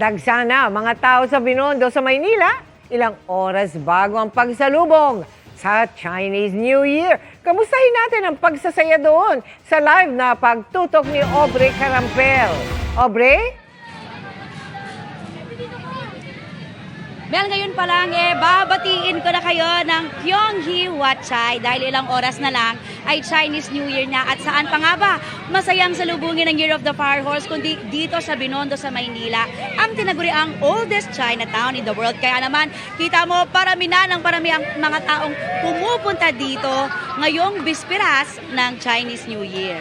Dagsana mga tao sa Binondo sa Maynila, ilang oras bago ang pagsalubong sa Chinese New Year. Kamustahin natin ang pagsasaya doon sa live na pagtutok ni Aubrey Carampel. Aubrey? Well, ngayon pa lang, babatiin ko na kayo ng Pyonghee Watchay dahil ilang oras na lang ay Chinese New Year na at saan pa nga ba masayang salubungin ng Year of the Fire Horse kundi dito sa Binondo sa Maynila, ang tinaguriang oldest Chinatown in the world. Kaya naman, kita mo, parami na ng parami ang mga taong pumupunta dito ngayong bispiras ng Chinese New Year.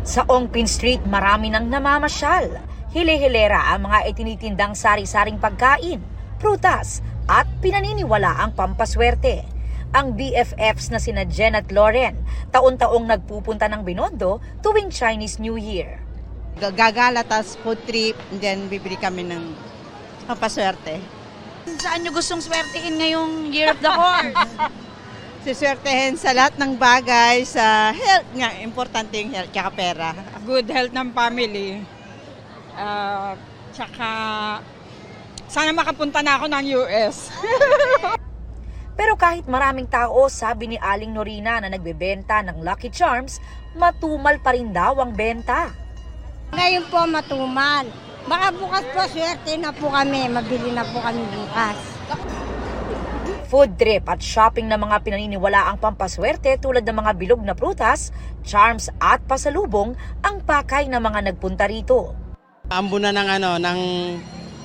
Sa Ongpin Street, marami nang namamasyal. Hile-hilera ang mga itinitindang sari-saring pagkain, prutas at pinaniniwala ang pampaswerte. Ang BFFs na sina Jen at Lauren, taon-taong nagpupunta ng Binondo tuwing Chinese New Year. Gagala, tas food trip, and then bibili kami ng pampaswerte. Saan nyo gustong swertein ngayong Year of the Horse? Siswertehin sa lahat ng bagay, sa health nga, importante yung health, tsaka pera. Good health ng family. Tsaka sana makapunta na ako ng US. Pero kahit maraming tao, sabi ni Aling Norina na nagbebenta ng Lucky Charms, matumal pa rin daw ang benta. Ngayon po matumal. Baka bukas po swerte na po kami, mabili na po kami bukas. Food trip at shopping na mga pinaniniwala ang pampaswerte tulad ng mga bilog na prutas, charms at pasalubong ang pakay ng mga nagpunta rito. Ambunan ng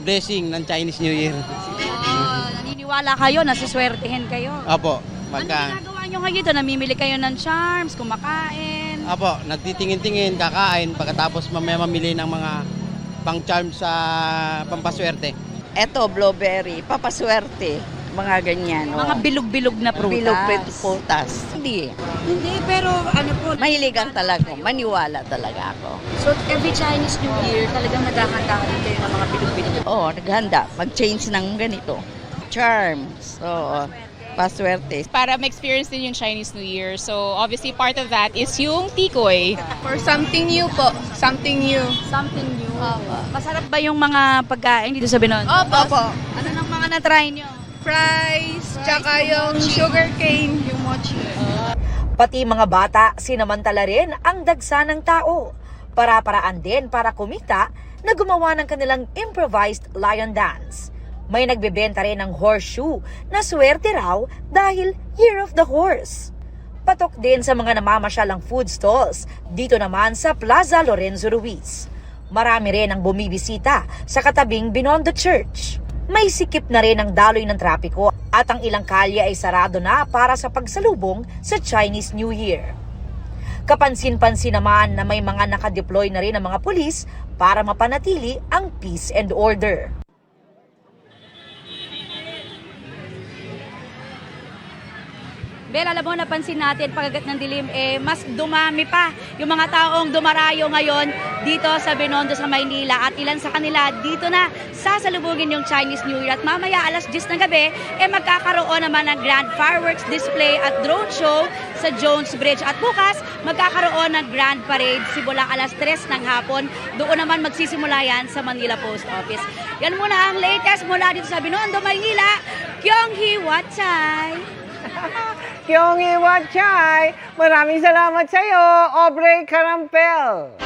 blessing ng Chinese New Year. Naniniwala kayo, nasuswertehin kayo. Apo, Ano ginagawa nyo ngayon? Namimili kayo ng charms, kumakain. Apo, nagtitingin-tingin, kakain, pagkatapos mamaya mamili ng mga pang-charm sa pampaswerte. Eto, blueberry, papaswerte, mga ganyan. Mga bilog-bilog na prutas. Bilog prutas. Hindi. Hindi, pero ano po. Mahiligan talaga, maniwala talaga ako. So every Chinese New Year, talagang naghahanda kayo ng mga bilog-bilog. Oo, naghanda, mag-change ng ganito. Charms, oo, paswerte. Para ma-experience din yung Chinese New Year. So, obviously, part of that is yung tikoy. For something new po. Something new. Something new. Masarap ba yung mga pagkain dito sa Binondo? Opo. Ano nang mga na-try nyo? Fries, tsaka yung sugar cane, yung mochi. Pati mga bata, sinamantala rin ang dagsa ng tao. Para-paraan din para kumita na gumawa ng kanilang improvised lion dance. May nagbebenta rin ng horseshoe na swerte raw dahil Year of the Horse. Patok din sa mga namamasalang food stalls dito naman sa Plaza Lorenzo Ruiz. Marami rin ang bumibisita sa katabing Binondo Church. May sikip na rin ang daloy ng trapiko at ang ilang kalye ay sarado na para sa pagsalubong sa Chinese New Year. Kapansin-pansin naman na may mga nakadeploy na rin ang mga pulis para mapanatili ang peace and order. Bel, alam mo, napansin natin pagagat ng dilim, mas dumami pa yung mga taong dumarayo ngayon dito sa Binondo sa Maynila at ilan sa kanila dito na sasalubungin yung Chinese New Year at mamaya alas 10 ng gabi, magkakaroon naman ng grand fireworks display at drone show sa Jones Bridge at bukas magkakaroon ng grand parade simula alas 3 ng hapon. Doon naman magsisimula yan sa Manila Post Office. Yan muna ang latest mula dito sa Binondo, Maynila. Pyonghee Watchay! Pyonghee Watchay! Maraming salamat sa iyo, Aubrey Carampel.